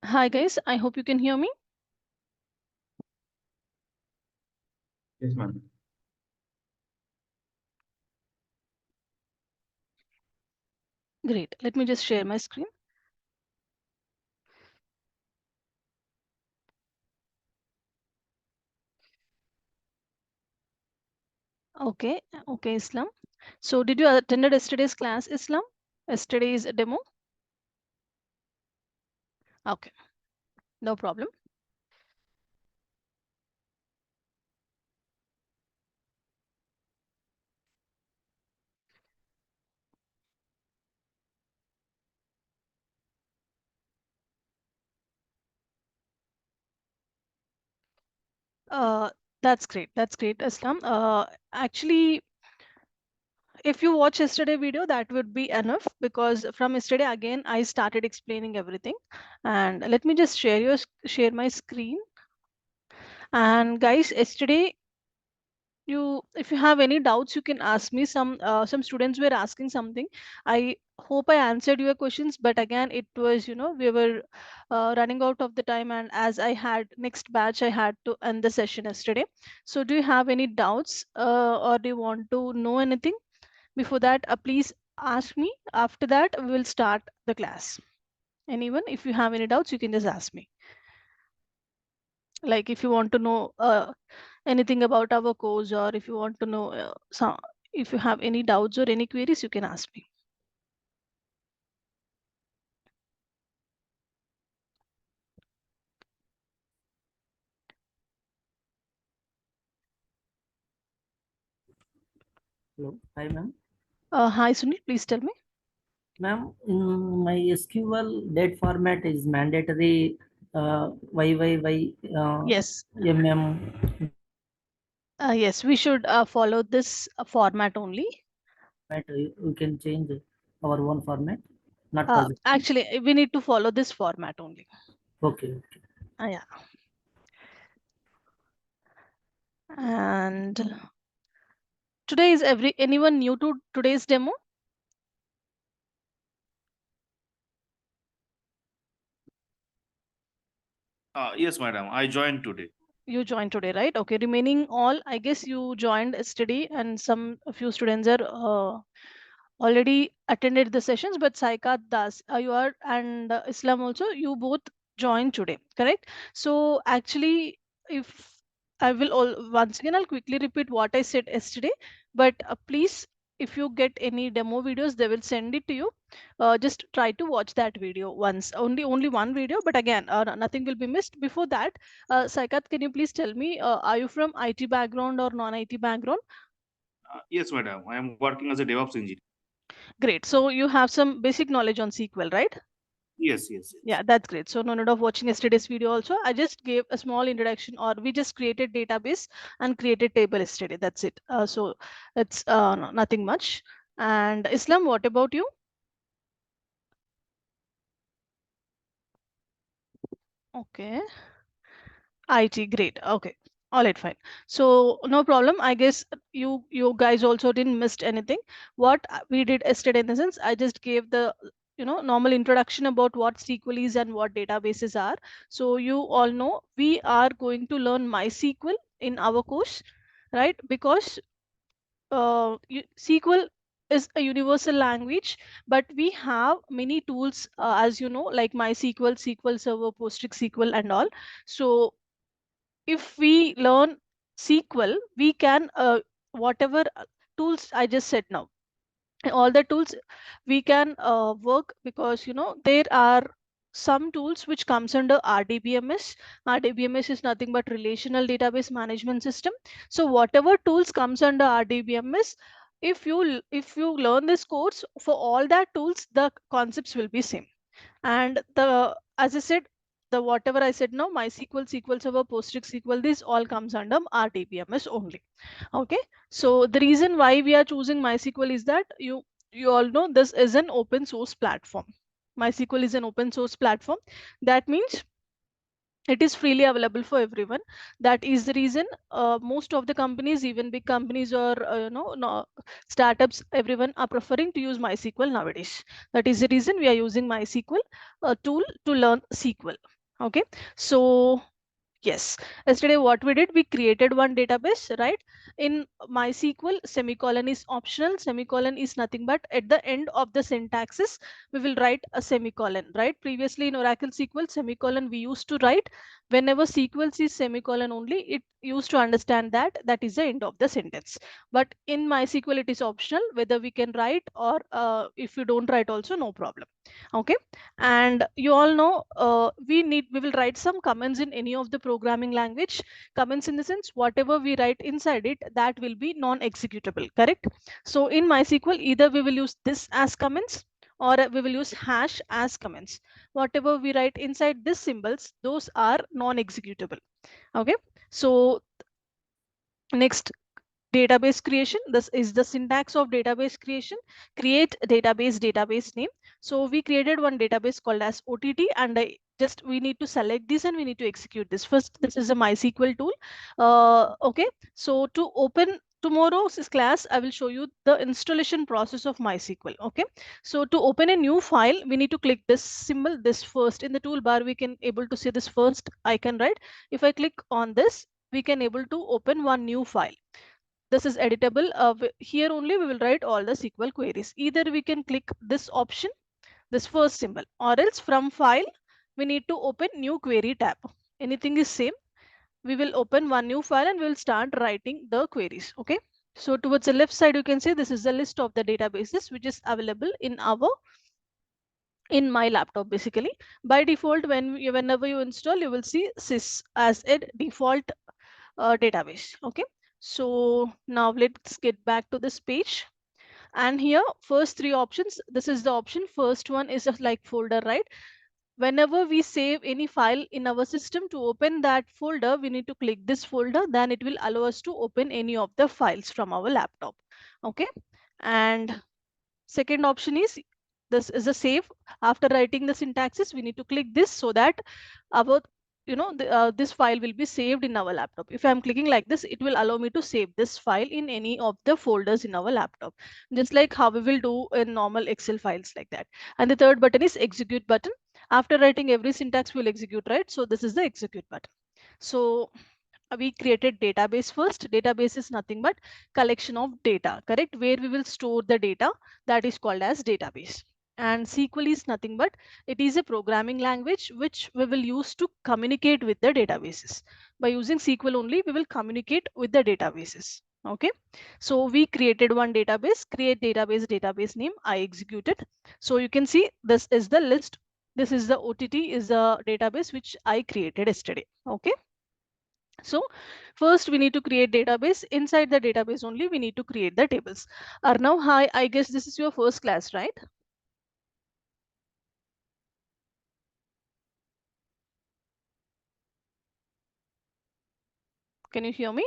Hi guys, I hope you can hear me. Yes, ma'am. Great. Let me just share my screen. Okay, okay, Islam. So did you attended yesterday's class, Islam? Yesterday's demo? Okay, no problem. That's great. That's great, Islam. Actually, if you watch yesterday video, that would be enough because from yesterday again I started explaining everything. And let me just share my screen. And guys, yesterday if you have any doubts you can ask me. Some students were asking something. I hope I answered your questions, but again it was, we were running out of the time, and as I had next batch I had to end the session yesterday. So do you have any doubts, or do you want to know anything? Before that, please ask me. After that we will start the class. Anyone, if you have any doubts you can just ask me. Like if you want to know anything about our course, or if you want to know if you have any doubts or any queries, you can ask me. Hello. Hi, ma'am. Hi Sunil, please tell me. Ma'am, in my SQL date format is mandatory YYY Yes, MM. yes, we should follow this format only. We can change our own format, not possible. Actually we need to follow this format only. Okay. Okay. Yeah. And today is anyone new to today's demo? Yes, madam. I joined today. You joined today, right? Okay, remaining all, I guess you joined yesterday, and a few students are already attended the sessions, but Saikat Das, you are, and Islam also, you both joined today, correct? So actually, if I will once again, I'll quickly repeat what I said yesterday, but please, if you get any demo videos, they will send it to you. Just try to watch that video once, only one video, but again, nothing will be missed. Before that, Saikat, can you please tell me, are you from IT background or non-IT background? Yes, madam. I am working as a DevOps engineer. Great. So you have some basic knowledge on SQL, right? Yes, yes, yes. Yeah, that's great. So no need of watching yesterday's video also. I just gave a small introduction, or we just created database and created table yesterday. That's it. So it's nothing much. And Islam, what about you? Okay. IT, great. Okay. All right, fine. So no problem. I guess you guys also didn't missed anything. What we did yesterday, in the sense, I just gave the normal introduction about what SQL is and what databases are. So you all know we are going to learn MySQL in our course, right? Because SQL is a universal language, but we have many tools, as you know, like MySQL, SQL Server, PostgreSQL, and all. So if we learn SQL, we can whatever tools I just said now, all the tools we can work, because there are some tools which comes under RDBMS. RDBMS is nothing but relational database management system. So whatever tools comes under RDBMS, if you learn this course for all that tools, the concepts will be same. And as I said, the whatever I said now, MySQL, SQL Server, PostgreSQL, this all comes under RDBMS only. Okay. So the reason why we are choosing MySQL is that you all know this is an open source platform. MySQL is an open source platform. That means it is freely available for everyone. That is the reason most of the companies, even big companies, or no, startups, everyone are preferring to use MySQL nowadays. That is the reason we are using MySQL tool to learn SQL. Okay, so yes, yesterday what we did, we created one database, right? In MySQL, semicolon is optional. Semicolon is nothing but at the end of the syntaxes, we will write a semicolon, right? Previously in Oracle SQL, semicolon we used to write whenever SQL sees semicolon only, it used to understand that that is the end of the sentence. But in MySQL, it is optional whether we can write or if you don't write also, no problem. Okay, and you all know we will write some comments in any of the programming language. Comments in the sense whatever we write inside it, that will be non-executable, correct? So in MySQL, either we will use this as comments or we will use hash as comments. Whatever we write inside these symbols, those are non-executable. Okay, so next, database creation. This is the syntax of database creation. Create database name. So we created one database called as OTT, and just we need to select this and we need to execute this first. This is a MySQL tool. Okay, so to open tomorrow's class, I will show you the installation process of MySQL. Okay, so to open a new file, we need to click this symbol, this first in the toolbar. We can able to see this first icon, right? If I click on this, we can able to open one new file. This is editable. Here only we will write all the SQL queries. Either we can click this option, this first symbol, or else from file, we need to open new query tab. Anything is same. We will open one new file and we will start writing the queries. Okay. So towards the left side, you can see this is the list of the databases which is available in my laptop. Basically, by default, whenever you install, you will see sys as a default database. Okay, so now let's get back to this page. And here, first three options, this is the option. First one is just like folder, right? Whenever we save any file in our system, to open that folder, we need to click this folder. Then it will allow us to open any of the files from our laptop. Okay, and second option is, this is a save. After writing the syntaxes, we need to click this so that our this file will be saved in our laptop. If I'm clicking like this, it will allow me to save this file in any of the folders in our laptop, just like how we will do in normal Excel files like that. And the third button is execute button. After writing every syntax, will execute, right? So this is the execute button. So we created database first. Database is nothing but collection of data, correct? Where we will store the data, that is called as database. And SQL is nothing but it is a programming language which we will use to communicate with the databases. By using SQL only, we will communicate with the databases. Okay, so we created one database, create database name, I executed. So you can see this is the list. This is the OTT is the database which I created yesterday. Okay, so first we need to create database. Inside the database only, we need to create the tables. Arnav, hi, I guess this is your first class, right? Can you hear me?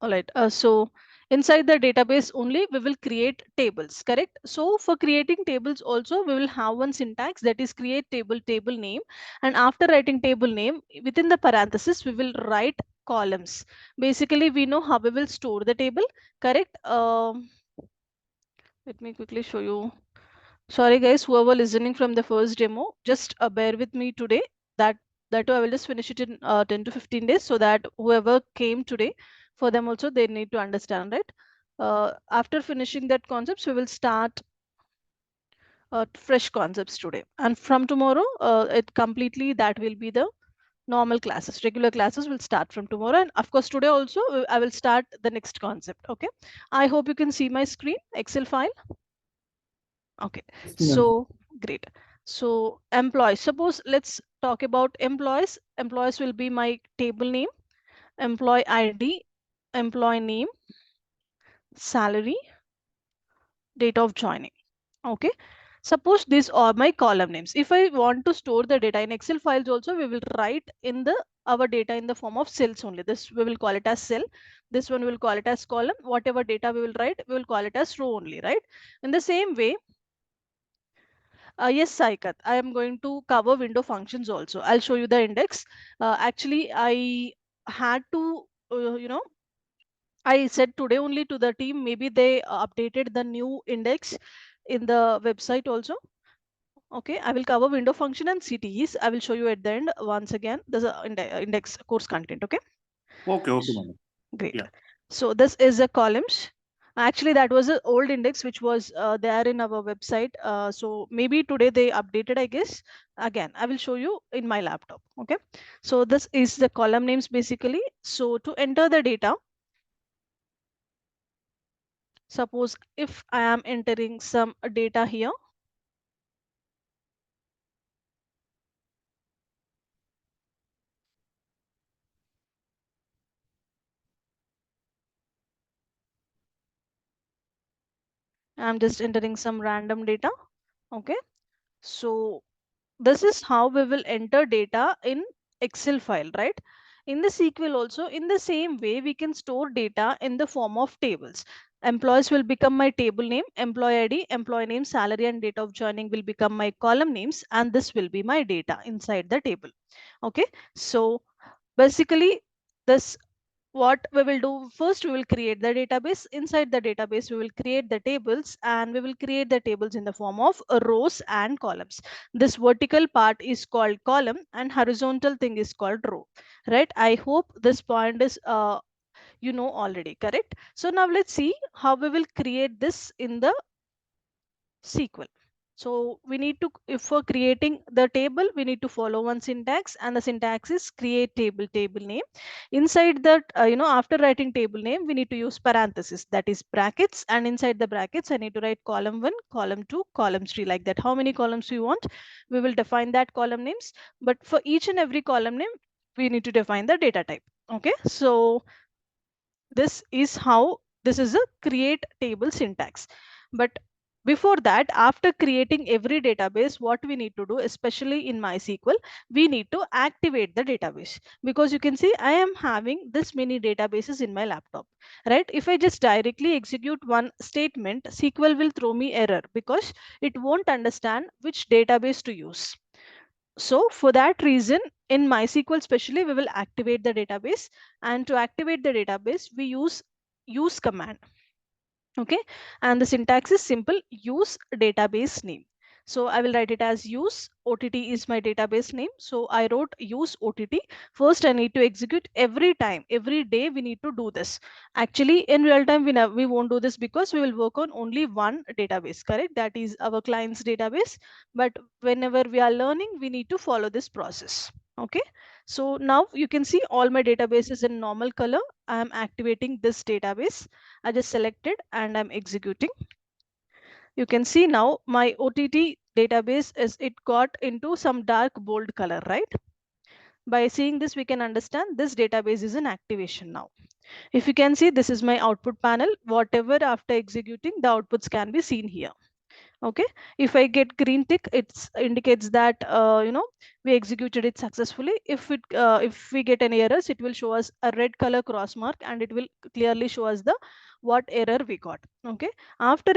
All right. So inside the database only, we will create tables, correct? So for creating tables also, we will have one syntax, that is create table name. And after writing table name, within the parenthesis, we will write columns. Basically, we know how we will store the table, correct? Let me quickly show you. Sorry guys, whoever listening from the first demo, just bear with me today. That too, I will just finish it in 10 to 15 days, so that whoever came today, for them also they need to understand, right? After finishing that concepts, we will start fresh concepts today, and from tomorrow, it completely that will be the normal classes. Regular classes will start from tomorrow, and of course today also I will start the next concept. Okay, I hope you can see my screen, Excel file. Okay, so great. So employees, suppose let's talk about employees. Employees will be my table name, employee ID, employee name, salary, date of joining. Okay, suppose these are my column names. If I want to store the data in Excel files also, we will write in the our data in the form of cells only. This we will call it as cell. This one we will call it as column. Whatever data we will write, we will call it as row only, right? In the same way, yes, Saikat, I am going to cover window functions also. I'll show you the index. Actually, I had to, I said today only to the team, maybe they updated the new index in the website also. Okay, I will cover window function and CTEs. I will show you at the end once again. There's a index course content. Okay, Okay, madam. great. Yeah. So this is a columns. Actually, that was an old index which was there in our website. So maybe today they updated, I guess. Again, I will show you in my laptop. Okay, so this is the column names basically. So to enter the data, suppose if I am entering some data here, I'm just entering some random data. Okay, so this is how we will enter data in Excel file, right? In the SQL also, in the same way, we can store data in the form of tables. Employees will become my table name, employee ID, employee name, salary and date of joining will become my column names, and this will be my data inside the table. Okay, so basically this, what we will do first, we will create the database. Inside the database we will create the tables, and we will create the tables in the form of rows and columns. This vertical part is called column and horizontal thing is called row, right? I hope this point is you know already, correct? So now let's see how we will create this in the SQL. So we need to, if for creating the table, we need to follow one syntax, and the syntax is create table, table name. Inside that, after writing table name, we need to use parenthesis, that is brackets. And inside the brackets, I need to write column 1, column 2, column 3, like that. How many columns we want, we will define that column names. But for each and every column name, we need to define the data type. Okay, so this is how, this is a create table syntax. But before that, after creating every database, what we need to do, especially in MySQL, we need to activate the database. Because you can see I am having this many databases in my laptop, right? If I just directly execute one statement, SQL will throw me error because it won't understand which database to use. So for that reason, in MySQL especially, we will activate the database. And to activate the database, we use command. Okay, and the syntax is simple, use database name. So I will write it as use OTT is my database name. So I wrote use OTT. First I need to execute every time, every day we need to do this. Actually in real time we won't do this because we will work on only one database, correct? That is our client's database. But whenever we are learning, we need to follow this process. Okay, so now you can see all my databases in normal color. I am activating this database. I just selected and I'm executing. You can see now my OTT database is, it got into some dark bold color, right? By seeing this, we can understand this database is in activation now. If you can see, this is my output panel. Whatever after executing, the outputs can be seen here. Okay, if I get green tick, it indicates that we executed it successfully. If we get any errors, it will show us a red color cross mark, and it will clearly show us the what error we got. Okay, after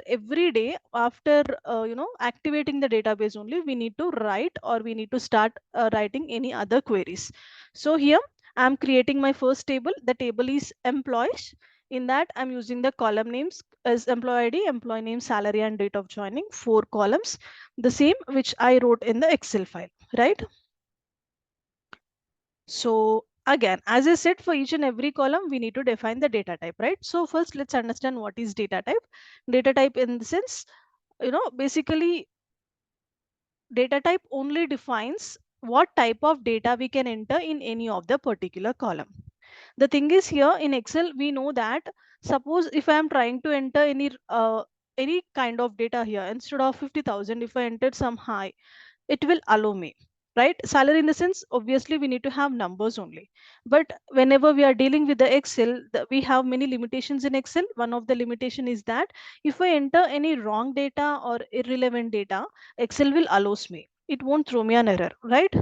every day, after activating the database only, we need to write, or we need to start writing any other queries. So here I'm creating my first table. The table is employees. In that, I'm using the column names as employee ID, employee name, salary, and date of joining, 4 columns, the same which I wrote in the Excel file, right? So again, as I said, for each and every column, we need to define the data type, right? So first, let's understand what is data type. Data type in the sense, basically data type only defines what type of data we can enter in any of the particular column. The thing is, here in Excel, we know that suppose if I am trying to enter any kind of data here, instead of 50,000, if I entered some high, it will allow me, right? Salary in the sense, obviously we need to have numbers only. But whenever we are dealing with the Excel, we have many limitations in Excel. One of the limitation is that if I enter any wrong data or irrelevant data, Excel will allows me, it won't throw me an error, right?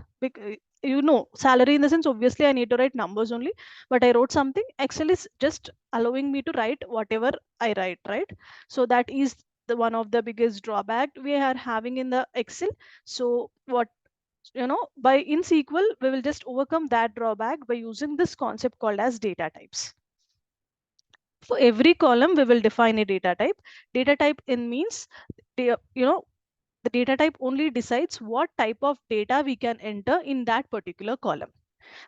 Salary in the sense, obviously I need to write numbers only, but I wrote something, Excel is just allowing me to write whatever I write, right? So that is the one of the biggest drawback we are having in the Excel. So what, by in SQL, we will just overcome that drawback by using this concept called as data types. For every column, we will define a data type. Data type in means, the data type only decides what type of data we can enter in that particular column.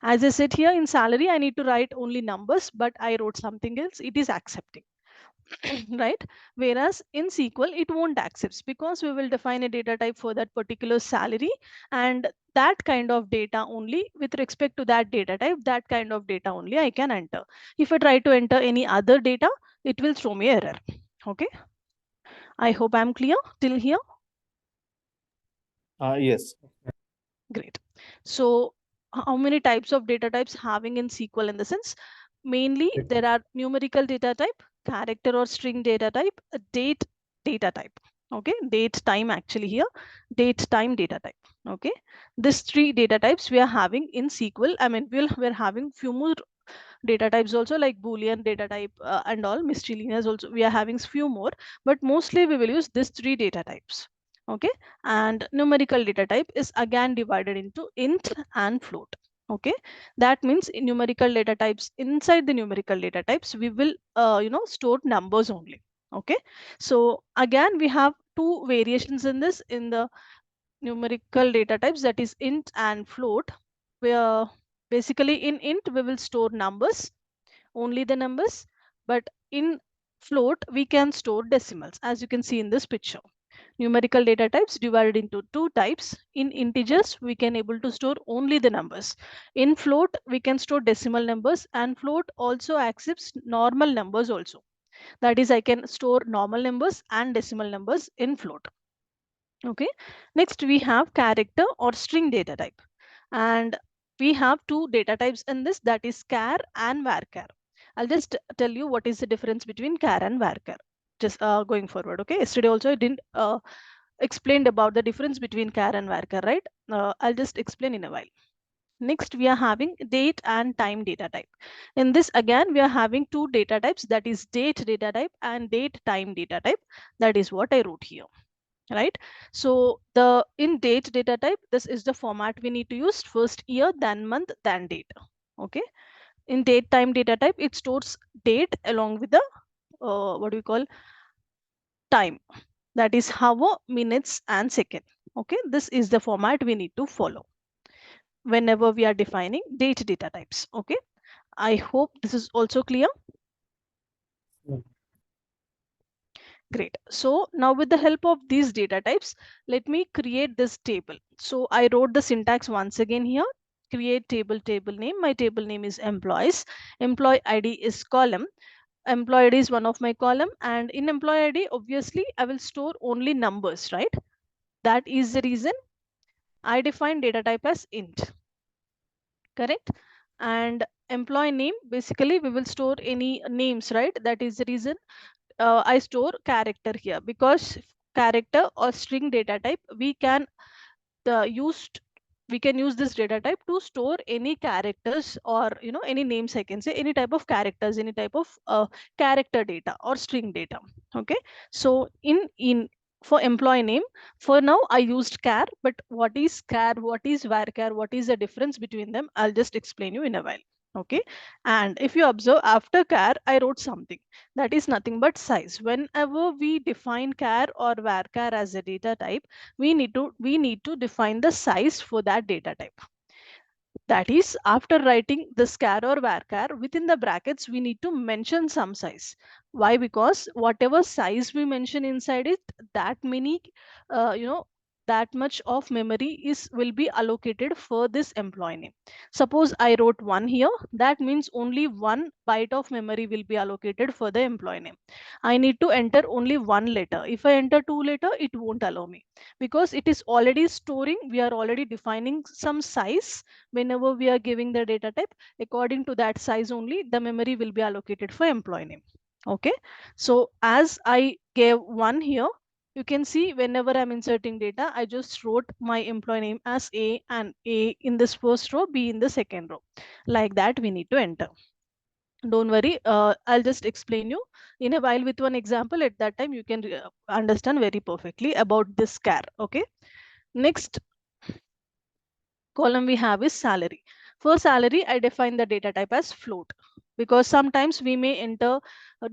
As I said here, in salary, I need to write only numbers, but I wrote something else. It is accepting. Right? Whereas in SQL, it won't accept, because we will define a data type for that particular salary, and that kind of data only, with respect to that data type, that kind of data only I can enter. If I try to enter any other data, it will throw me error. Okay. I hope I'm clear till here. Yes. Great. So how many types of data types having in SQL in the sense? Mainly there are numerical data type, character or string data type, a date data type. Okay, date time actually here, date time data type. Okay, these three data types we are having in SQL. I mean, we're having few more data types also, like Boolean data type and all, miscellaneous also we are having few more, but mostly we will use these three data types. Okay, and numerical data type is again divided into int and float. Okay, that means in numerical data types, inside the numerical data types we will store numbers only. Okay, so again we have two variations in this, in the numerical data types, that is int and float, where basically in int we will store numbers, only the numbers, but in float we can store decimals, as you can see in this picture. Numerical data types divided into two types. In integers we can able to store only the numbers. In float we can store decimal numbers, and float also accepts normal numbers also. That is, I can store normal numbers and decimal numbers in float. Okay, next we have character or string data type, and we have two data types in this, that is char and varchar. I'll just tell you what is the difference between char and varchar, just going forward. Okay, yesterday also I didn't explained about the difference between char and varchar, right? I'll just explain in a while. Next we are having date and time data type. In this again we are having two data types, that is date data type and date time data type. That is what I wrote here. Right, so the in date data type, this is the format we need to use: first year, then month, then date. Okay, in date time data type, it stores date along with the what do we call time, that is hour, minutes and second. Okay, this is the format we need to follow whenever we are defining date data types. Okay, I hope this is also clear. Great. So now with the help of these data types, let me create this table. So I wrote the syntax once again here. Create table, table name. My table name is employees. Employee ID is column. Employee ID is one of my column. And in employee ID, obviously, I will store only numbers, right? That is the reason I define data type as int. Correct? And employee name, basically, we will store any names, right? That is the reason I store character here, because character or string data type we can use this data type to store any characters, or any names, I can say any type of characters, any type of character data or string data. Okay, so in for employee name, for now I used char, but what is char, what is varchar, what is the difference between them, I'll just explain you in a while. Okay, and if you observe, after char I wrote something, that is nothing but size. Whenever we define char or varchar as a data type, we need to define the size for that data type. That is, after writing this char or varchar, within the brackets we need to mention some size. Why? Because whatever size we mention inside it, that many that much of memory will be allocated for this employee name. Suppose I wrote 1 here, that means only 1 byte of memory will be allocated for the employee name. I need to enter only 1 letter. If I enter 2 letter, it won't allow me, because it is already storing, we are already defining some size. Whenever we are giving the data type, according to that size only the memory will be allocated for employee name. Okay, so as I gave 1 here, you can see whenever I'm inserting data, I just wrote my employee name as A, and A in this first row, B in the second row. Like that we need to enter. Don't worry, I'll just explain you in a while with one example. At that time you can understand very perfectly about this char. Okay, next column we have is salary. For salary, I define the data type as float. because sometimes we may enter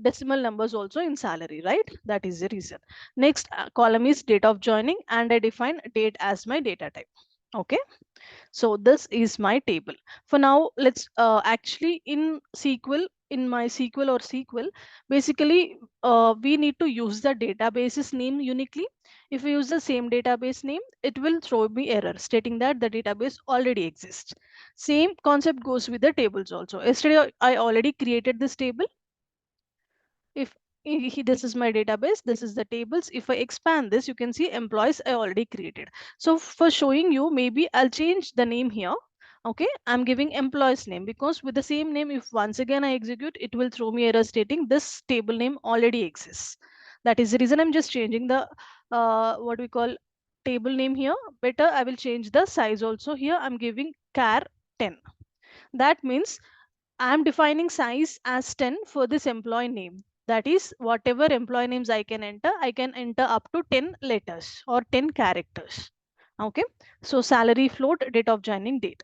decimal numbers also in salary, right? That is the reason. Next column is date of joining, and I define date as my data type. Okay, so this is my table. For now, let's actually in SQL, in MySQL or SQL, basically we need to use the database's name uniquely. If we use the same database name, it will throw me error stating that the database already exists. Same concept goes with the tables also. Yesterday, I already created this table. If this is my database, this is the tables. If I expand this, you can see employees I already created. So for showing you, maybe I'll change the name here. Okay, I'm giving employees name, because with the same name, if once again I execute, it will throw me error stating this table name already exists. That is the reason I'm just changing the what we call table name here. Better, I will change the size also. Here I'm giving char 10. That means I'm defining size as 10 for this employee name. That is, whatever employee names I can enter up to 10 letters or 10 characters. Okay, so salary float, date of joining date.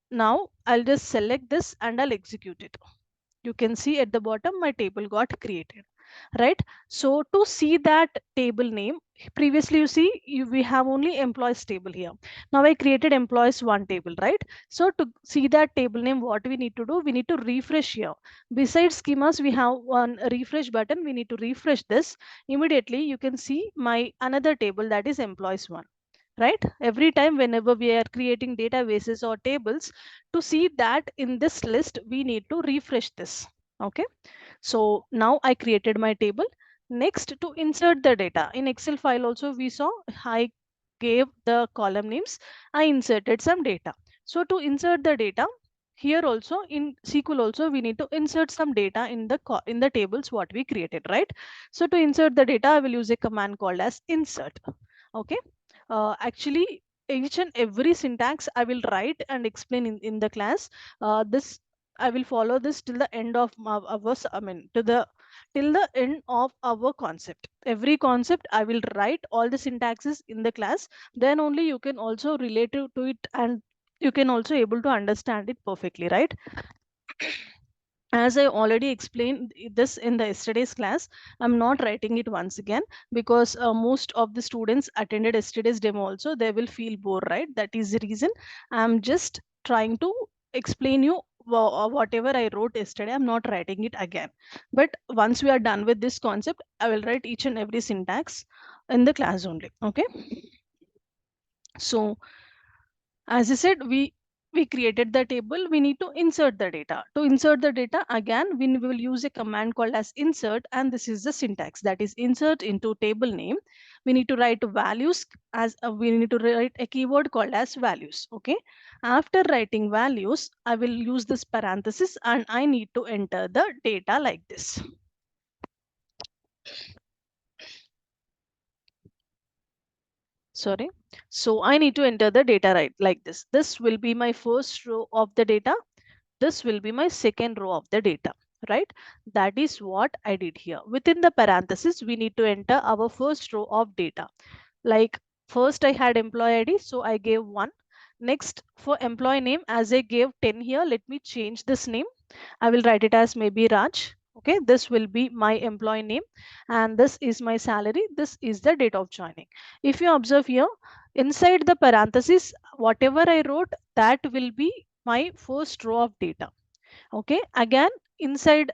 Now I'll just select this and I'll execute it. You can see at the bottom my table got created, right? So to see that table name, previously you see we have only employees table here. Now I created employees one table, right? So to see that table name, what we need to do, we need to refresh here. Besides schemas, we have one refresh button. We need to refresh this. Immediately you can see my another table, that is employees one, right? Every time whenever we are creating databases or tables, to see that in this list, we need to refresh this. Okay, so now I created my table. Next, to insert the data in Excel file also, we saw I gave the column names, I inserted some data. So to insert the data, here also in SQL also we need to insert some data in the tables what we created, right? So to insert the data, I will use a command called as insert. Okay, actually each and every syntax I will write and explain in the class. This I will follow this till the end of our I mean to the till the end of our concept. Every concept I will write all the syntaxes in the class. Then only you can also relate to it, and you can also able to understand it perfectly, right? As I already explained this in the yesterday's class, I'm not writing it once again, because most of the students attended yesterday's demo also. They will feel bored, right? That is the reason I'm just trying to explain you whatever I wrote yesterday. I'm not writing it again. But once we are done with this concept, I will write each and every syntax in the class only. Okay. So as I said, we created the table. We need to insert the data. To insert the data, again we will use a command called as insert, and this is the syntax, that is insert into table name. We need to write values as we need to write a keyword called as values. Okay, after writing values, I will use this parenthesis and I need to enter the data like this. Sorry, so I need to enter the data right like this. This will be my first row of the data. This will be my second row of the data, right? That is what I did here. Within the parenthesis, we need to enter our first row of data. Like first I had employee ID, so I gave 1. Next, for employee name, as I gave 10 here, let me change this name. I will write it as maybe Raj. Okay, this will be my employee name, and this is my salary. This is the date of joining. If you observe here, inside the parenthesis, whatever I wrote, that will be my first row of data. Okay, again inside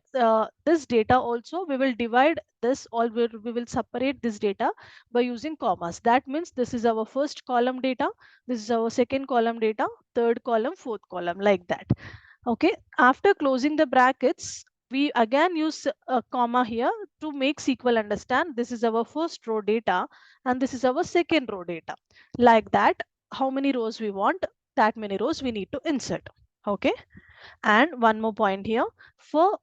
this data also, we will divide this, or we will separate this data by using commas. That means this is our first column data, this is our second column data, third column, fourth column, like that. Okay, after closing the brackets, we again use a comma here to make SQL understand this is our first row data and this is our second row data. Like that, how many rows we want, that many rows we need to insert. Okay, and one more point here, for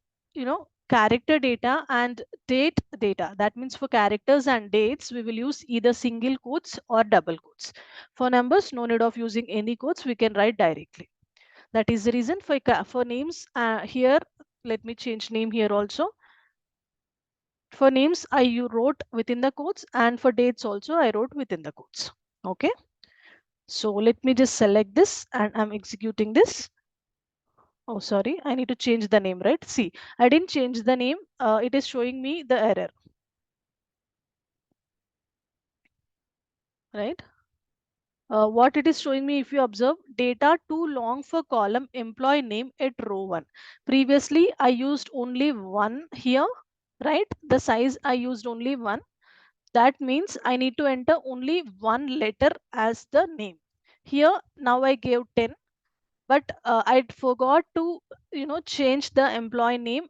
character data and date data, that means for characters and dates we will use either single quotes or double quotes. For numbers, no need of using any quotes, we can write directly. That is the reason for names here. Let me change name here also. For names I wrote within the quotes, and for dates also I wrote within the quotes. Okay, so let me just select this and I'm executing this. Oh, sorry, I need to change the name, right? See, I didn't change the name. It is showing me the error, right? What it is showing me, if you observe, data too long for column employee name at row 1. Previously, I used only one here, right? The size I used only one. That means I need to enter only one letter as the name. Here, now I gave 10, but I forgot to change the employee name.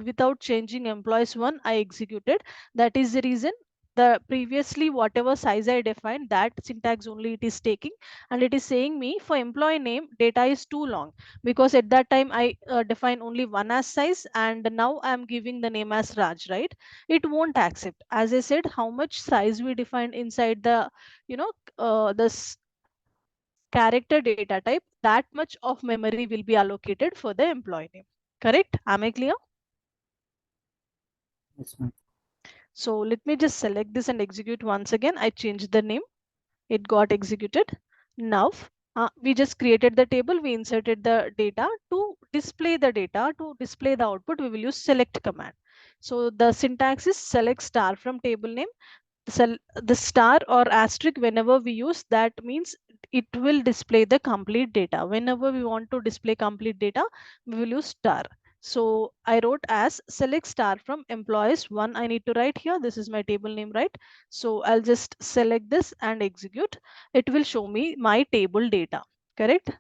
Without changing employees one, I executed. That is the reason the previously whatever size I defined, that syntax only it is taking, and it is saying me for employee name data is too long, because at that time I define only one as size, and now I am giving the name as Raj, right? It won't accept. As I said, how much size we defined inside the this character data type, that much of memory will be allocated for the employee name. Correct? Am I clear? Yes, ma'am. So let me just select this and execute once again. I changed the name. It got executed. Now we just created the table. We inserted the data. To display the data, to display the output, we will use select command. So the syntax is select star from table name. The star or asterisk, whenever we use, that means it will display the complete data. Whenever we want to display complete data, we will use star. So I wrote as select star from employees one. I need to write here, this is my table name, right? So I'll just select this and execute. It will show me my table data. Correct?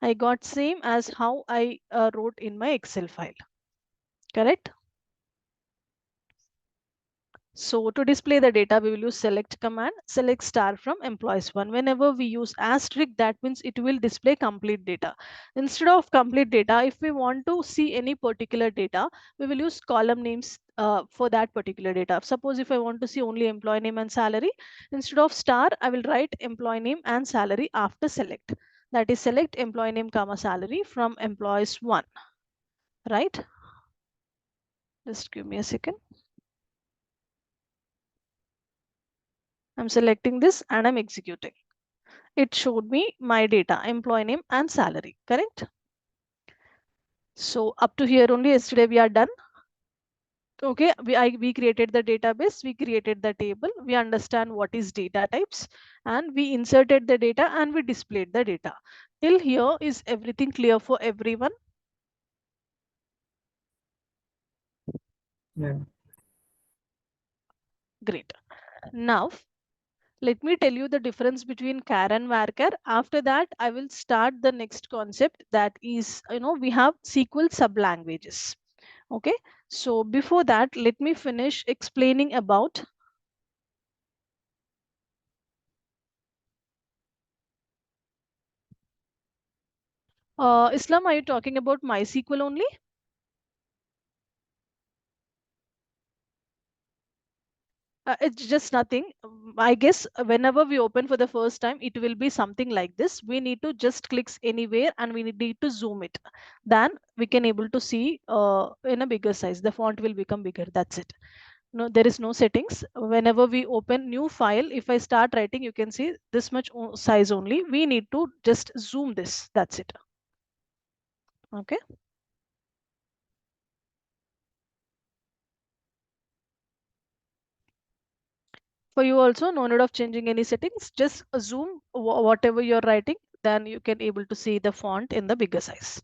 I got same as how I wrote in my Excel file. Correct? So to display the data, we will use select command, select star from employees one. Whenever we use asterisk, that means it will display complete data. Instead of complete data, if we want to see any particular data, we will use column names for that particular data. Suppose if I want to see only employee name and salary, instead of star, I will write employee name and salary after select. That is select employee name comma salary from employees one, right? Just give me a second. I'm selecting this and I'm executing. It showed me my data, employee name and salary. Correct? So up to here only, yesterday we are done. Okay, we created the database, we created the table, we understand what is data types, and we inserted the data and we displayed the data. Till here, is everything clear for everyone? Yeah. Great. Now let me tell you the difference between char and varchar. After that, I will start the next concept, that is, we have SQL sublanguages. Okay, so before that, let me finish explaining about Islam. Are you talking about MySQL only? It's just nothing. I guess whenever we open for the first time, it will be something like this. We need to just click anywhere and we need to zoom it. Then we can able to see in a bigger size. The font will become bigger. That's it. No, there is no settings. Whenever we open new file, if I start writing, you can see this much size only. We need to just zoom this. That's it. Okay. For you also, no need of changing any settings. Just zoom whatever you're writing, then you can able to see the font in the bigger size.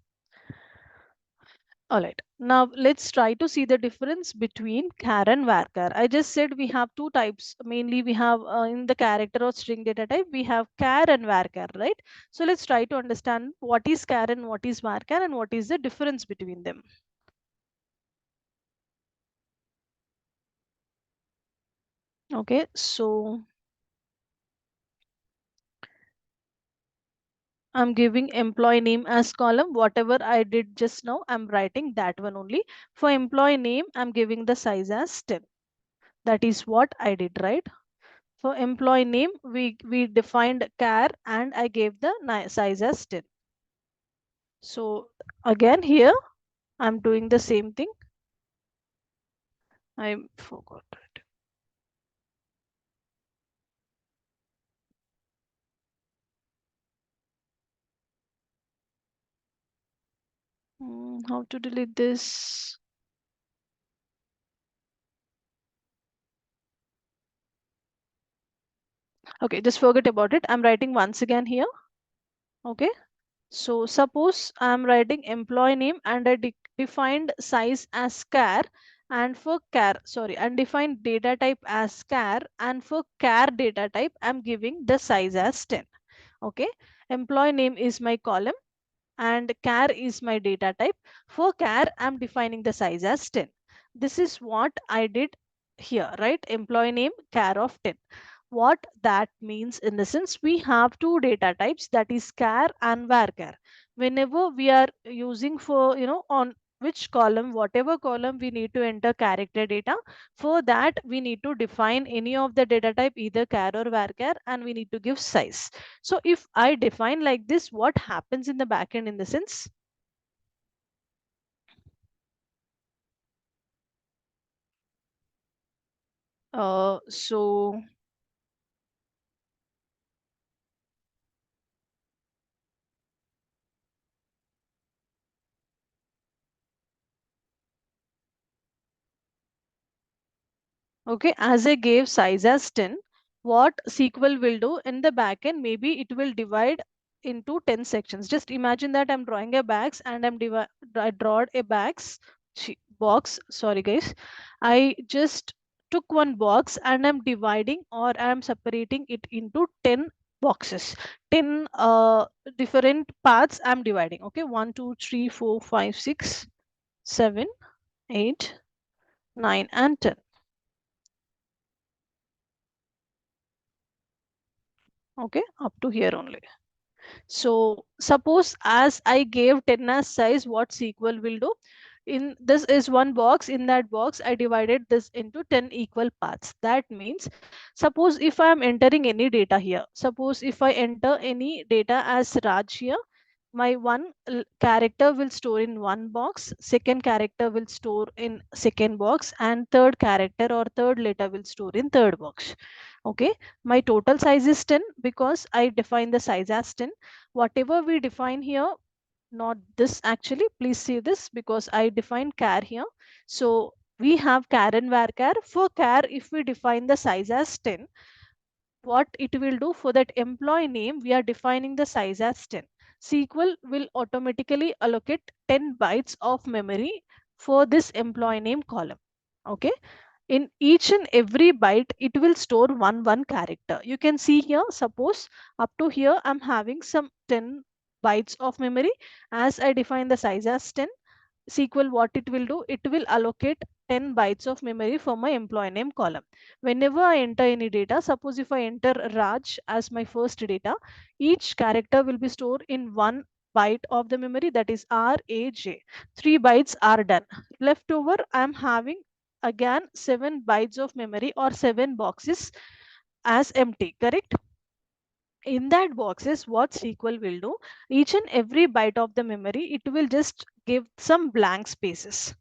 All right, now let's try to see the difference between char and varchar. I just said we have two types. Mainly we have in the character or string data type, we have char and varchar, right? So let's try to understand what is char and what is varchar and what is the difference between them. Okay, so I'm giving employee name as column. Whatever I did just now, I'm writing that one only. For employee name, I'm giving the size as 10. That is what I did, right? For employee name, we defined char and I gave the size as 10. So again here, I'm doing the same thing. I forgot it. How to delete this? Okay, just forget about it. I'm writing once again here. Okay. So suppose I'm writing employee name and I defined size as char, and for char, sorry, and defined data type as char, and for char data type, I'm giving the size as 10. Okay. Employee name is my column and char is my data type. For char, I'm defining the size as 10. This is what I did here, right? Employee name, char of 10. What that means in the sense, we have two data types, that is char and varchar. Whenever we are using for, on which column, whatever column we need to enter character data, for that we need to define any of the data type, either char or varchar, and we need to give size. So if I define like this, what happens in the backend in the sense? So okay, as I gave size as 10, what SQL will do in the backend, maybe it will divide into 10 sections. Just imagine that I'm drawing a box and I drawed a box. Sorry guys. I just took one box and I'm dividing, or I'm separating it into 10 boxes. 10 different parts I'm dividing. Okay, 1, 2, 3, 4, 5, 6, 7, 8, 9, and 10. Okay, up to here only. So suppose as I gave 10 as size, what SQL will do? In this is one box, in that box I divided this into 10 equal parts. That means, suppose if I am entering any data here, suppose if I enter any data as Raj here, my character will store in one box, second character will store in second box, and third character or third letter will store in third box. Okay, my total size is 10 because I define the size as 10. Whatever we define here, not this actually, please see this, because I define char here. So we have char and varchar. For char, if we define the size as 10, what it will do, for that employee name, we are defining the size as 10. SQL will automatically allocate 10 bytes of memory for this employee name column. Okay, in each and every byte it will store one character. You can see here, suppose up to here I'm having some 10 bytes of memory. As I define the size as 10, SQL, what it will do, it will allocate 10 bytes of memory for my employee name column. Whenever I enter any data, suppose if I enter Raj as my first data, each character will be stored in 1 byte of the memory, that is RAJ. 3 bytes are done. Left over, I am having again 7 bytes of memory, or 7 boxes as empty, correct? In that boxes, what SQL will do, each and every byte of the memory, it will just give some blank spaces.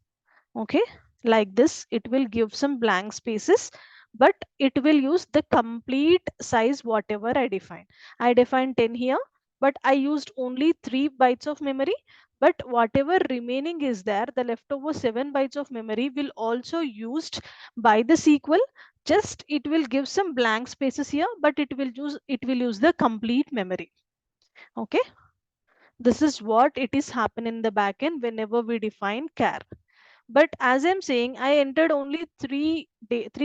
Okay, like this, it will give some blank spaces, but it will use the complete size whatever I defined 10 here, but I used only 3 bytes of memory. But whatever remaining is there, the leftover 7 bytes of memory will also used by the SQL. Just it will give some blank spaces here, but it will use the complete memory. Okay, this is what it is happen in the backend whenever we define char. But as I'm saying, I entered only three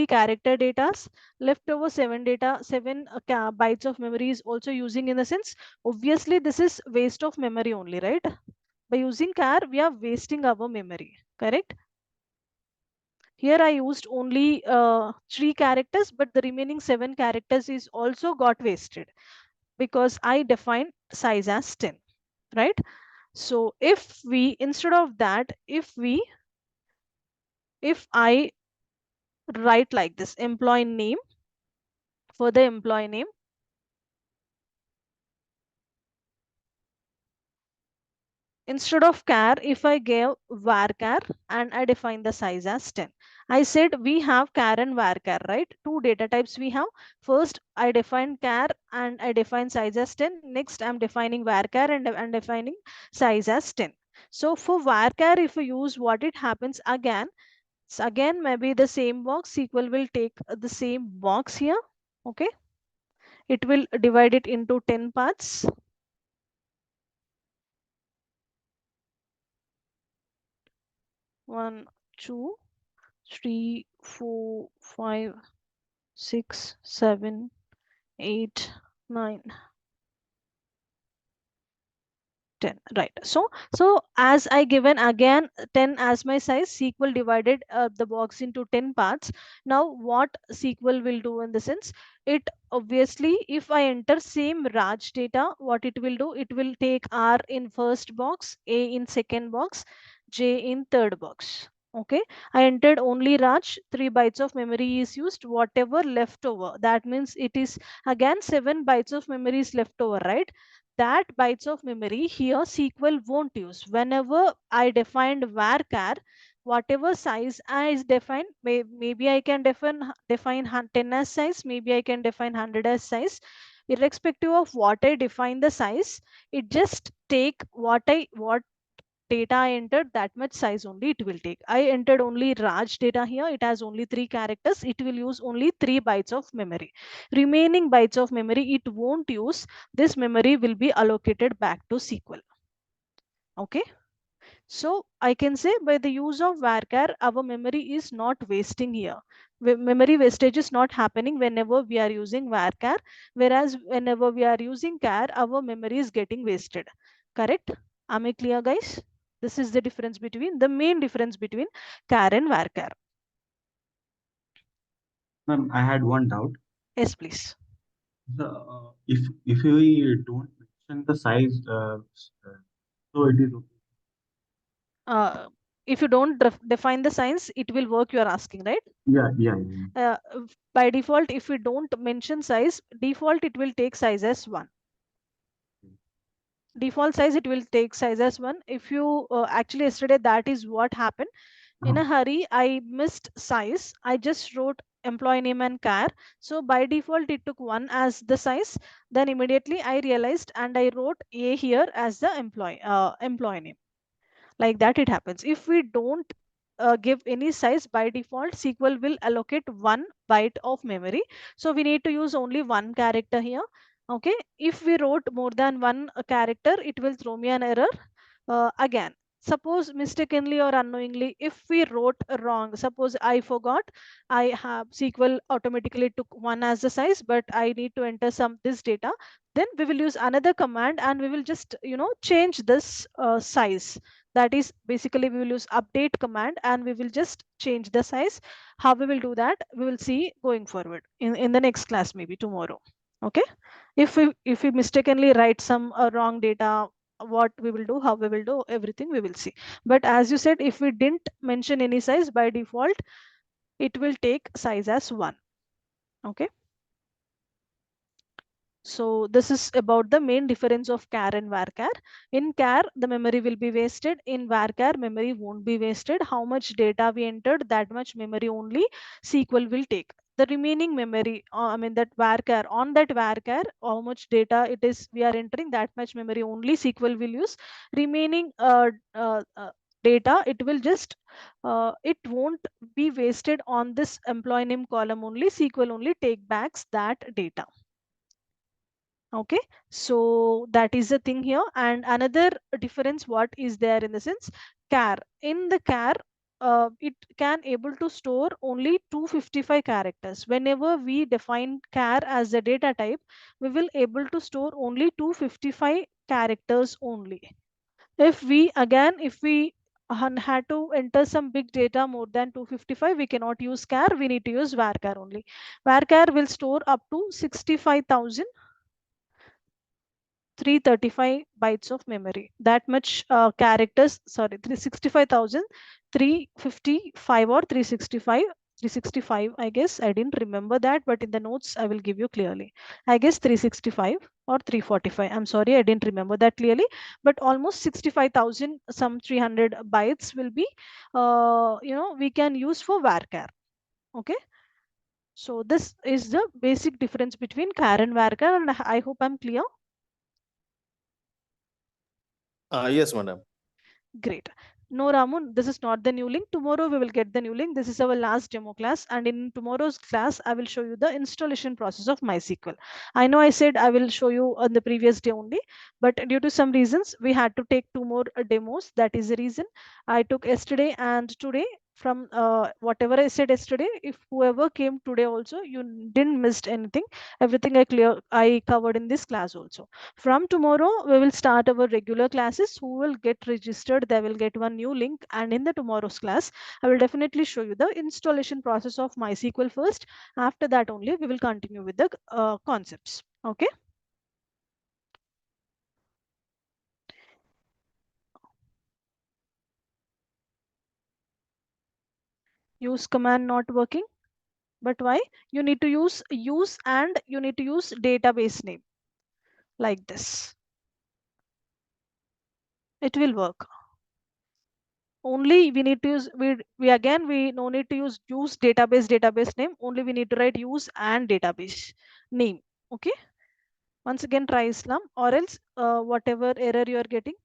character datas. Leftover seven bytes of memory is also using, in the sense, obviously this is waste of memory only, right? By using char, we are wasting our memory, correct? Here I used only 3 characters, but the remaining 7 characters is also got wasted because I defined size as 10, right? So if we, instead of that, if I write like this, employee name, for the employee name, instead of char, if I gave varchar and I define the size as 10. I said we have char and varchar, right? Two data types we have. First, I define char and I define size as 10. Next, I'm defining varchar and I'm defining size as 10. So for varchar, if we use what it happens again, so again maybe the same box, SQL will take the same box here. Okay, it will divide it into 10 parts. 1, 2, 3, 4, 5, 6, 7, 8, 9, 10, right? So as I given again 10 as my size, SQL divided the box into 10 parts. Now what SQL will do in the sense, it obviously, if I enter same Raj data, what it will do, it will take R in first box, A in second box, J in third box. Okay, I entered only Raj, 3 bytes of memory is used, whatever left over, that means it is again 7 bytes of memory is left over, right? That bytes of memory here SQL won't use. Whenever I defined varchar, whatever size I is defined, maybe I can define 10 as size, maybe I can define 100 as size. Irrespective of what I define the size, it just take what data I entered, that much size only it will take. I entered only Raj data here. It has only 3 characters. It will use only 3 bytes of memory. Remaining bytes of memory it won't use. This memory will be allocated back to SQL. Okay. So I can say by the use of varchar, our memory is not wasting here. Memory wastage is not happening whenever we are using varchar, whereas whenever we are using char, our memory is getting wasted. Correct? Am I clear, guys? This is the difference between, the main difference between char and varchar. Ma'am, I had one doubt. Yes, please. If we don't mention the size, so it is okay. If you don't define the size, it will work, you are asking, right? Yeah. By default, if we don't mention size, default it will take size as 1. Default size it will take size as 1. If you actually yesterday that is what happened. In a hurry, I missed size. I just wrote employee name and char. So by default, it took 1 as the size. Then immediately I realized and I wrote A here as the employee name. Like that it happens. If we don't give any size, by default SQL will allocate 1 byte of memory. So we need to use only 1 character here. Okay, if we wrote more than 1 character, it will throw me an error. Again, suppose mistakenly or unknowingly, if we wrote wrong, suppose I forgot, I have SQL automatically took 1 as the size, but I need to enter some this data, then we will use another command and we will just change this size. That is basically we will use update command and we will just change the size. How we will do that, we will see going forward in the next class, maybe tomorrow. Okay, if we mistakenly write some wrong data, what we will do, how we will do, everything we will see. But as you said, if we didn't mention any size, by default it will take size as 1. Okay, so this is about the main difference of char and varchar. In char, the memory will be wasted. In varchar, memory won't be wasted. How much data we entered, that much memory only SQL will take. The remaining memory, that varchar, on that varchar, how much data it is we are entering, that much memory only SQL will use. Remaining data, it will just, it won't be wasted on this employee name column only. SQL only take back that data. Okay, so that is the thing here. And another difference what is there in the sense, char, in the char, it can able to store only 255 characters. Whenever we define char as a data type, we will able to store only 255 characters only. If we had to enter some big data more than 255, we cannot use char, we need to use varchar only. Varchar will store up to 65,000 335 bytes of memory. That much characters, sorry, 365,355 or 365, I guess. I didn't remember that, but in the notes I will give you clearly. I guess 365 or 345. I'm sorry, I didn't remember that clearly, but almost 65,000, some 300 bytes will be, we can use for varchar. Okay. So this is the basic difference between char and varchar, and I hope I'm clear. Yes, madam. Great. No, Ramu, this is not the new link. Tomorrow we will get the new link. This is our last demo class. And in tomorrow's class, I will show you the installation process of MySQL. I know I said I will show you on the previous day only, but due to some reasons, we had to take two more demos. That is the reason I took yesterday and today. From whatever I said yesterday, if whoever came today also, you didn't missed anything. Everything I covered in this class also. From tomorrow, we will start our regular classes. Who will get registered, they will get one new link. And in the tomorrow's class, I will definitely show you the installation process of MySQL first. After that only, we will continue with the concepts. Okay. Use command not working. But why? You need to use and you need to use database name like this. It will work. Only we need to use we no need to use database name. Only we need to write use and database name. Okay. Once again try Islam, or else whatever error you are getting.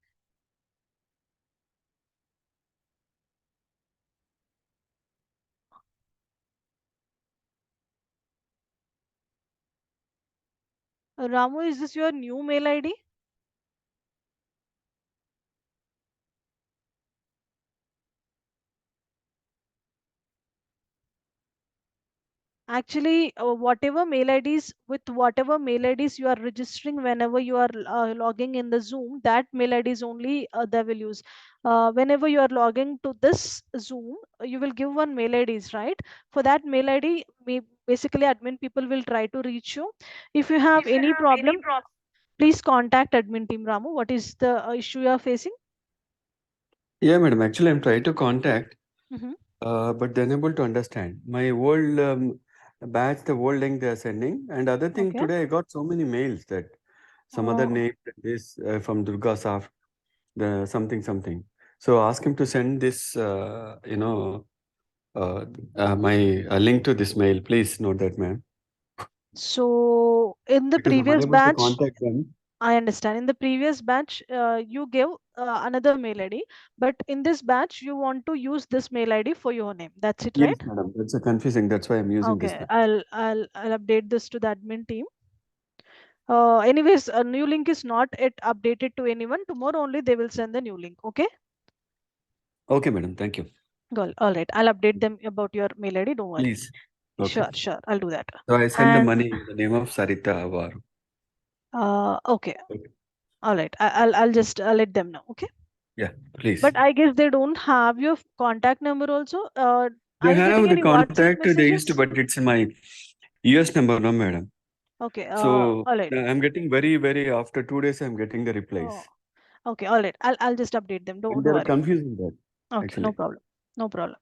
Ramu, is this your new mail ID? Actually, whatever mail IDs you are registering whenever you are logging in the Zoom, that mail IDs only they will use. Whenever you are logging to this Zoom, you will give one mail IDs, right? For that mail ID, basically admin people will try to reach you. If you have any problem, please contact admin team. Ramu, what is the issue you are facing? Yeah, madam. Actually, I'm trying to contact, Mm-hmm. but they're unable to understand. My old batch, the old link they are sending, and other thing Okay. today I got so many mails that some other name, this from DurgaSoft, the something. So ask him to send this, my link to this mail. Please note that, ma'am. So in the Because I'm previous unable to batch, contact them. I understand. In the previous batch, you gave another mail ID, but in this batch, you want to use this mail ID for your name. That's it, Yes, right? madam. That's a confusing. That's why I'm using this Okay, one. I'll update this to the admin team. Anyways, a new link is not yet updated to anyone. Tomorrow only they will send the new link. Okay. Okay, madam. Thank you. Well, all right. I'll update them about your mail ID. Don't worry. Please. Okay. Sure. I'll do that. So I send the And money in the name of Sarita Avaru. okay. Okay. All right. I'll just let them know. Okay. Yeah, please. But I guess they don't have your contact number also. They Are you getting have the any WhatsApp contact they used to, messages? but it's in my US number, no, madam. Okay. So All right. I'm getting very after 2 days, I'm getting the Oh, replies. okay. All right. I'll just update them. And Don't they're worry. confusing that, Okay. No actually. problem. No problem.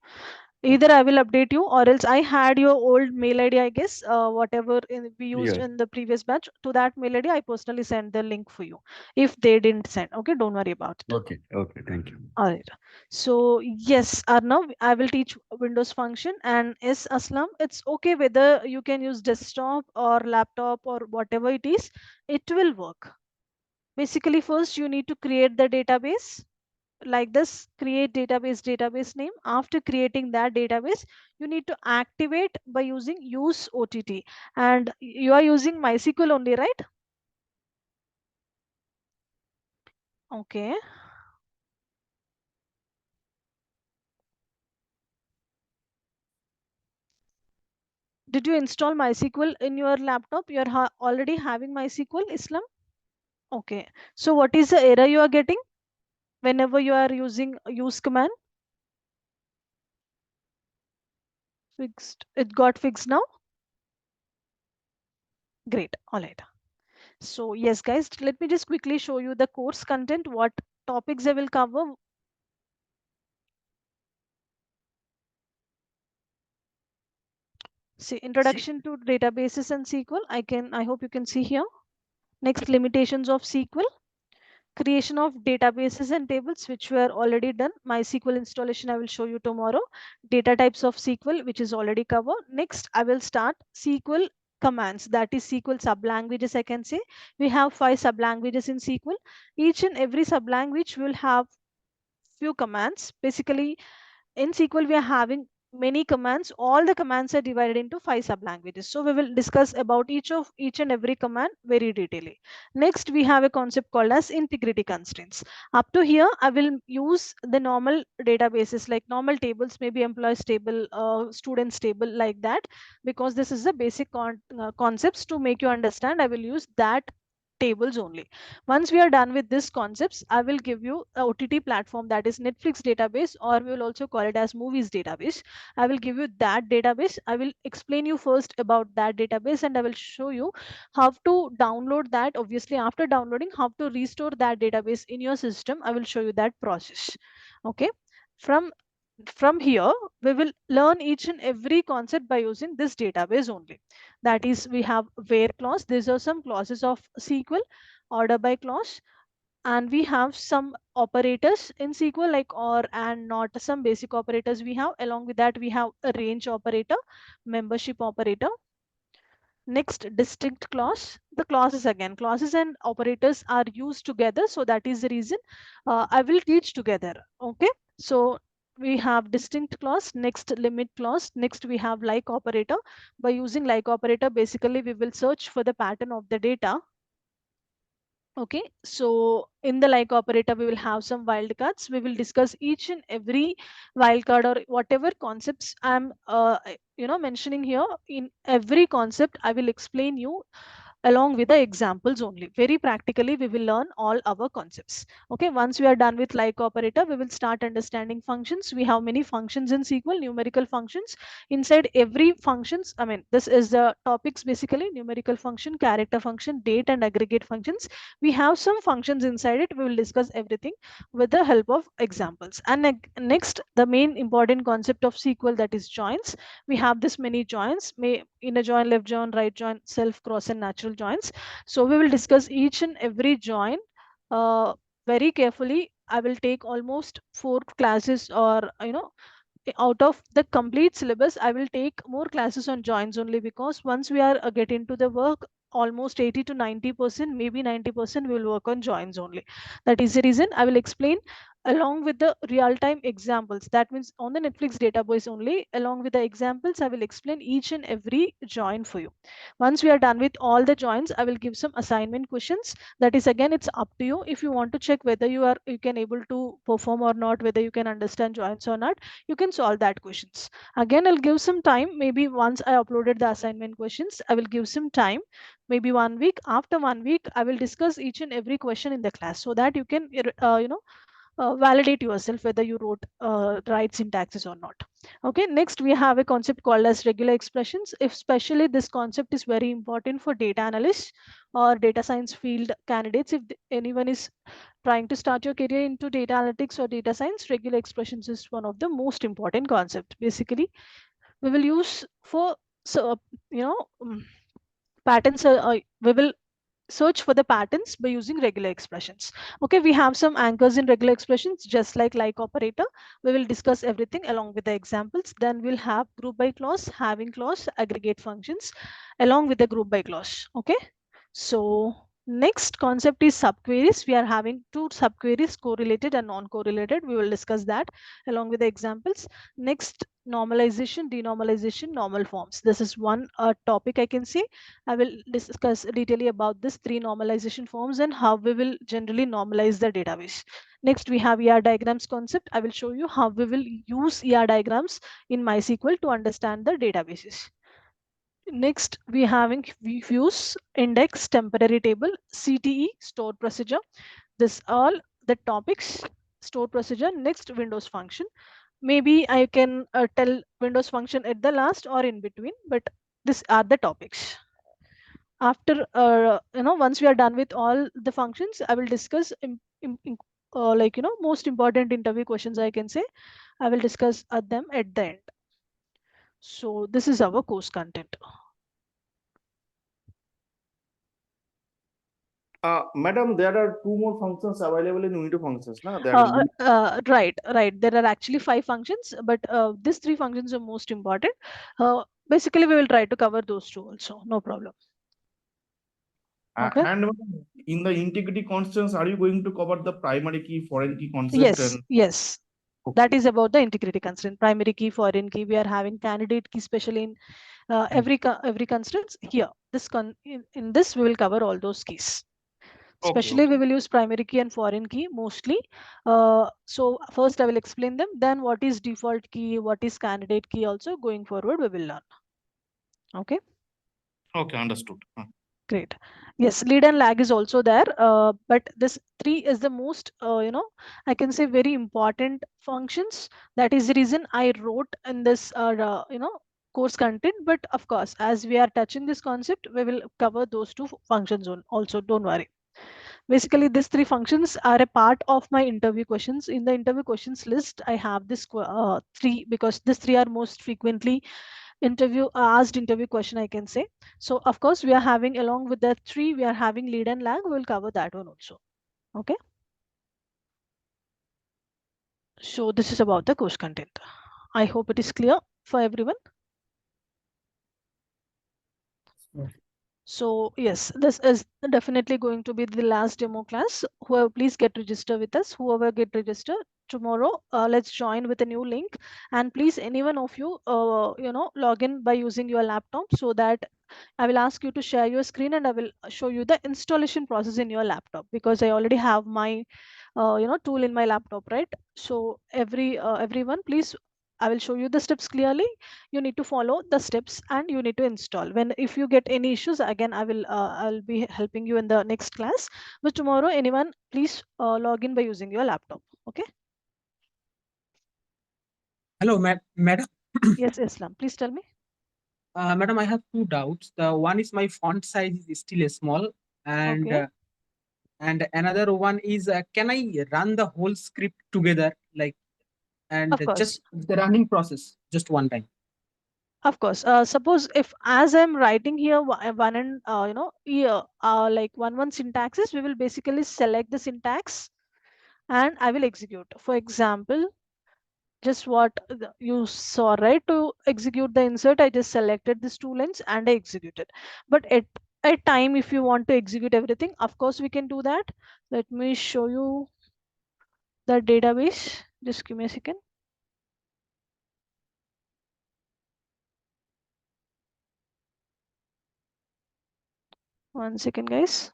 Either I will update you, or else I had your old mail ID, I guess, whatever we used Yeah. in the previous batch. To that mail ID, I personally sent the link for you. If they didn't send, okay, don't worry about it. Okay. Thank you. All right. So yes, Arnav, I will teach Windows function, and yes, Aslam, it's okay whether you can use desktop or laptop or whatever it is, it will work. Basically, first you need to create the database like this, create database name. After creating that database, you need to activate by using use OTT, and you are using MySQL only, right? Okay. Did you install MySQL in your laptop? You are already having MySQL, Islam? Okay. So what is the error you are getting whenever you are using use command? Fixed. It got fixed now? Great. All right. So yes, guys, let me just quickly show you the course content, what topics I will cover. See, introduction to databases and SQL. I hope you can see here. Next, limitations of SQL. Creation of databases and tables, which were already done. MySQL installation, I will show you tomorrow. Data types of SQL, which is already covered. Next, I will start SQL commands, that is SQL sublanguages, I can say. We have 5 sublanguages in SQL. Each and every sublanguage will have few commands. Basically, in SQL, we are having many commands. All the commands are divided into 5 sublanguages. So we will discuss about each and every command very detailedly. Next, we have a concept called as integrity constraints. Up to here, I will use the normal databases like normal tables, maybe employees table, students table, like that, because this is the basic concepts to make you understand. I will use that tables only. Once we are done with this concepts, I will give you a OTT platform, that is Netflix database, or we will also call it as movies database. I will give you that database. I will explain you first about that database, and I will show you how to download that. Obviously, after downloading, how to restore that database in your system. I will show you that process. Okay. From from here, we will learn each and every concept by using this database only. That is, we have where clause. These are some clauses of SQL, order by clause, and we have some operators in SQL like or and not, some basic operators we have. Along with that, we have a range operator, membership operator. Next, distinct clause. The clauses, again, clauses and operators are used together, so that is the reason I will teach together. Okay, so we have distinct clause. Next, limit clause. Next, we have like operator. By using like operator, basically we will search for the pattern of the data. Okay, so in the like operator, we will have some wildcards. We will discuss each and every wildcard or whatever concepts I'm mentioning here. In every concept, I will explain you along with the examples only. Very practically, we will learn all our concepts. Okay, once we are done with like operator, we will start understanding functions. We have many functions in SQL, numerical functions. Inside every functions, I mean, this is the topics basically: numerical function, character function, date and aggregate functions. We have some functions inside it. We will discuss everything with the help of examples. And next, the main important concept of SQL, that is joins. We have this many joins, may inner join, left join, right join, self, cross and natural joins. So we will discuss each and every join very carefully. I will take almost 4 classes, or out of the complete syllabus, I will take more classes on joins only, because once we are get into the work, almost 80 to 90%, maybe 90%, we will work on joins only. That is the reason I will explain along with the real-time examples. That means on the Netflix database only, along with the examples, I will explain each and every join for you. Once we are done with all the joins, I will give some assignment questions. That is, again, it's up to you. If you want to check whether you can able to perform or not, whether you can understand joins or not, you can solve that questions. Again, I'll give some time. Maybe once I uploaded the assignment questions, I will give some time, maybe 1 week. After 1 week, I will discuss each and every question in the class, so that you can validate yourself whether you wrote right syntaxes or not. Okay, next we have a concept called as regular expressions. If especially this concept is very important for data analysts or data science field candidates. If anyone is trying to start your career into data analytics or data science, regular expressions is one of the most important concept. Basically, we will use for, so patterns. We will search for the patterns by using regular expressions. Okay, we have some anchors in regular expressions, just like operator. We will discuss everything along with the examples. Then we'll have group by clause, having clause, aggregate functions along with the group by clause. Okay, so next concept is subqueries. We are having 2 subqueries, correlated and non-correlated. We will discuss that along with the examples. Next, normalization, denormalization, normal forms. This is one topic I can say. I will discuss detailedly about this 3 normalization forms and how we will generally normalize the database. Next, we have ER diagrams concept. I will show you how we will use ER diagrams in MySQL to understand the databases. Next, we having views, index, temporary table, CTE, stored procedure. This all the topics, stored procedure. Next, Windows function. Maybe I can tell Windows function at the last or in between, but these are the topics. After once we are done with all the functions, I will discuss most important interview questions, I can say. I will discuss them at the end. So this is our course content. Madam, there are 2 more functions available in Windows functions, na? Right. There are actually 5 functions, but these 3 functions are most important. Basically, we will try to cover those 2 also. No problem. Okay. And in the integrity constants, are you going to cover the primary key, foreign key concept? Yes, yes. That is about the integrity constraint. Primary key, foreign key. We are having candidate key, especially in every constraints here. In this we will cover all those keys. Especially we will use primary key and foreign key mostly. So first I will explain them. Then what is default key, what is candidate key. Also going forward we will learn. Okay. Okay, understood. Great. Yes, lead and lag is also there, but this 3 is the most, I can say very important functions. That is the reason I wrote in this, course content. But of course, as we are touching this concept, we will cover those two functions also. Don't worry. Basically, these 3 functions are a part of my interview questions. In the interview questions list, I have this 3 because these 3 are most frequently asked interview question, I can say. So of course we are having, along with the 3, we are having lead and lag. We'll cover that one also. Okay. So this is about the course content. I hope it is clear for everyone. So yes, this is definitely going to be the last demo class. Whoever, please get registered with us. Whoever get registered tomorrow, let's join with a new link. And please, any one of you, log in by using your laptop, so that I will ask you to share your screen and I will show you the installation process in your laptop, because I already have my tool in my laptop, right? So everyone, please, I will show you the steps clearly. You need to follow the steps and you need to install. When if you get any issues, again I'll be helping you in the next class. But tomorrow, anyone, please log in by using your laptop. Okay. Hello, madam. Yes, Islam, please tell me. Madam, I have 2 doubts. The one is my font size is still small, and Okay. and another one is can I run the whole script together, like, and Of course. just the running process just one time? Of course. Suppose if, as I'm writing here, one and here, like one syntaxes, we will basically select the syntax and I will execute. For example, just what you saw, right? To execute the insert, I just selected these 2 lines and I executed. But at a time, if you want to execute everything, of course we can do that. Let me show you the database. Just give me a second. One second, guys.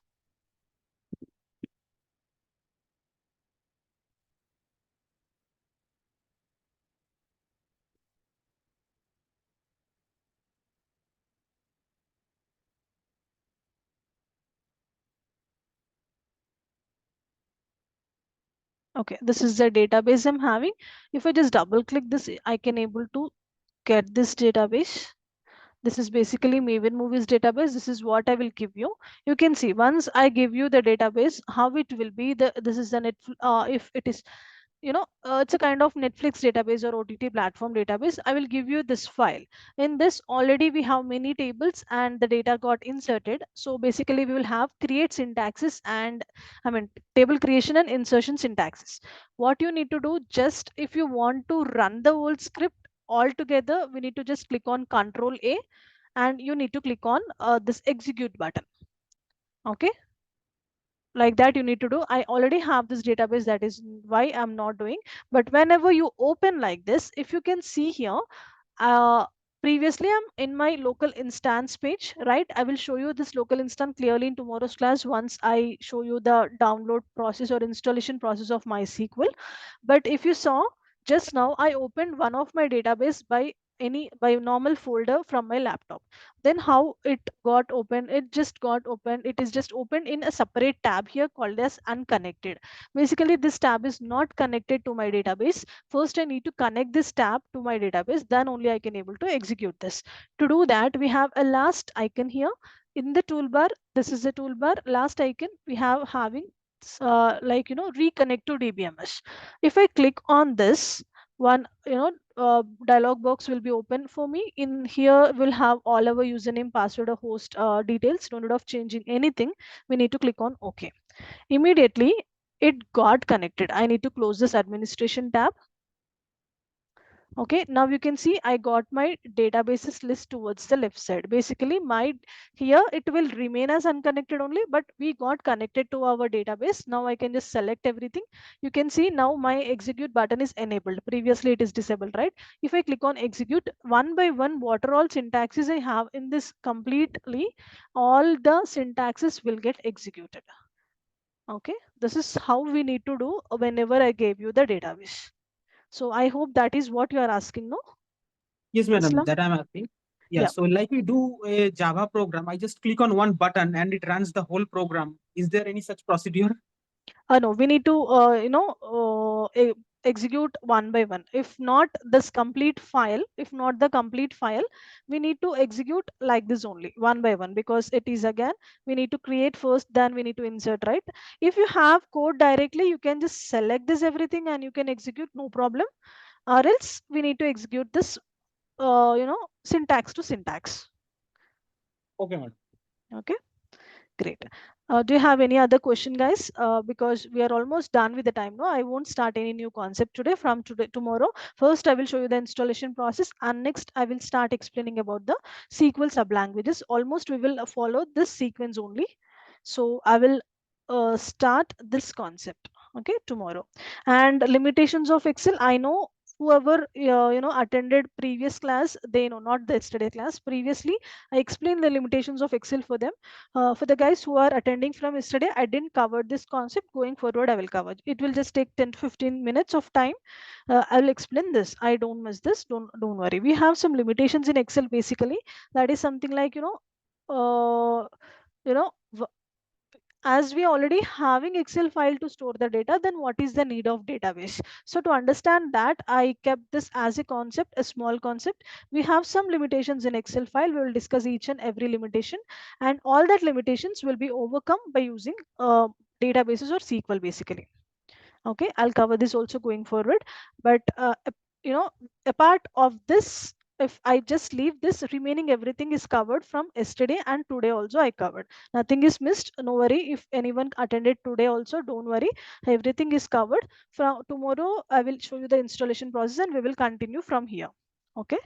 Okay, this is the database I'm having. If I just double click this, I can able to get this database. This is basically Maven Movies database. This is what I will give you. You can see once I give you the database, how it will be. This is the if it is, it's a kind of Netflix database or OTT platform database. I will give you this file. In this already we have many tables and the data got inserted. So basically we will have create syntaxes and table creation and insertion syntaxes. What you need to do, just if you want to run the whole script all together, we need to just click on Control A and you need to click on this execute button. Okay. Like that you need to do. I already have this database, that is why I'm not doing. But whenever you open like this, if you can see here, uh, previously I'm in my local instance page, right? I will show you this local instance clearly in tomorrow's class once I show you the download process or installation process of MySQL. But if you saw, just now I opened one of my database by normal folder from my laptop. Then how it got open? It just got open. It is just opened in a separate tab here called as unconnected. Basically, this tab is not connected to my database. First, I need to connect this tab to my database. Then only I can able to execute this. To do that, we have a last icon here in the toolbar. This is the toolbar. Last icon we have having reconnect to DBMS. If I click on this one, dialog box will be open for me. In here we'll have all our username, password, or host details. No need of changing anything. We need to click on OK. Immediately it got connected. I need to close this administration tab. Okay, now you can see I got my databases list towards the left side. Basically, my here it will remain as unconnected only, but we got connected to our database. Now I can just select everything. You can see now my execute button is enabled. Previously it is disabled, right? If I click on execute, one by one, what are all syntaxes I have in this completely, all the syntaxes will get executed. Okay, this is how we need to do whenever I gave you the database. So I hope that is what you are asking, no? Yes, madam, Islam? that I'm asking. Yeah, Yeah. so like we do a Java program, I just click on one button and it runs the whole program. Is there any such procedure? No, we need to, execute one by one. If not this complete file, if not the complete file, we need to execute like this only, one by one, because it is again, we need to create first, then we need to insert, right? If you have code directly, you can just select this everything and you can execute, no problem. Or else we need to execute this, syntax to syntax. Okay, madam. Okay. Great. Do you have any other question, guys? Because we are almost done with the time. No, I won't start any new concept today. From today, tomorrow, first I will show you the installation process, and next I will start explaining about the SQL sublanguages. Almost we will follow this sequence only. So I will start this concept. Okay, tomorrow. And limitations of Excel. I know whoever attended previous class, they know, not the yesterday class. Previously, I explained the limitations of Excel for them. For the guys who are attending from yesterday, I didn't cover this concept. Going forward, I will cover. It will just take 10 to 15 minutes of time. I will explain this. I don't miss this. Don't worry. We have some limitations in Excel basically. That is something like uh, you know as we already having Excel file to store the data, then what is the need of database? So to understand that, I kept this as a concept, a small concept. We have some limitations in Excel file. We will discuss each and every limitation, and all that limitations will be overcome by using databases or SQL basically. Okay, I'll cover this also going forward. But you know apart of this, if I just leave this, remaining everything is covered from yesterday, and today also I covered. Nothing is missed, no worry. If anyone attended today also, don't worry, everything is covered. From tomorrow I will show you the installation process and we will continue from here. Okay,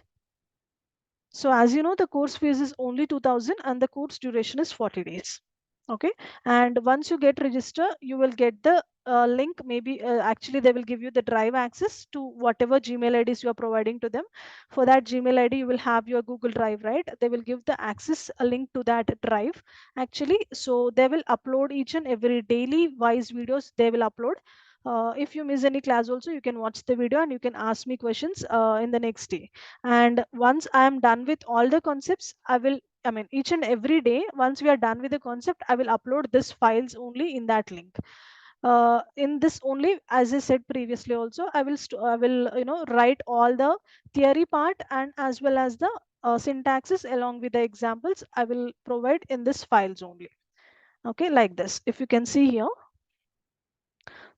so as you know, the course fees is only 2000 and the course duration is 40 days. Okay, and once you get register, you will get the link. Maybe actually they will give you the drive access to whatever Gmail IDs you are providing to them. For that Gmail ID, you will have your Google Drive, right? They will give the access, a link to that drive actually. So they will upload each and every daily wise videos they will upload. If you miss any class also, you can watch the video and you can ask me questions in the next day. And once I am done with all the concepts, I mean, each and every day, once we are done with the concept, I will upload this files only in that link. In this only, as I said previously also, I will write all the theory part and as well as the syntaxes along with the examples I will provide in this files only. Okay, like this. If you can see here,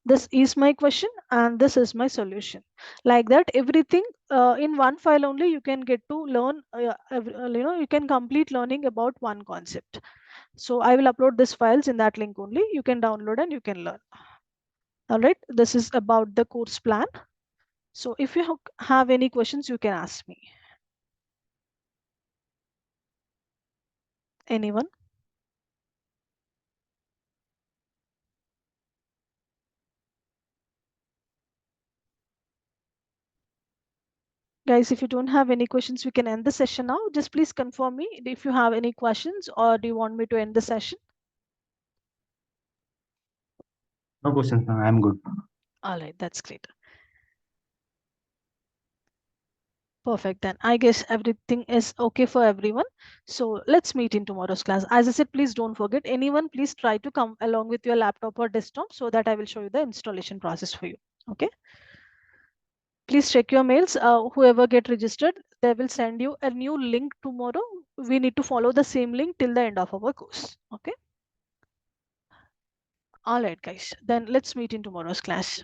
this is my question and this is my solution. Like that, everything in one file only you can get to learn. You can complete learning about one concept. So I will upload these files in that link only. You can download and you can learn. All right, this is about the course plan. So if you have any questions, you can ask me. Anyone? Guys, if you don't have any questions, we can end the session now. Just please confirm me if you have any questions, or do you want me to end the session? No questions, ma'am. I'm good. All right, that's great. Perfect. Then I guess everything is okay for everyone. So let's meet in tomorrow's class. As I said, please don't forget, anyone, please try to come along with your laptop or desktop so that I will show you the installation process for you. Okay. Please check your mails. Whoever get registered, they will send you a new link tomorrow. We need to follow the same link till the end of our course. Okay. All right, guys. Then let's meet in tomorrow's class.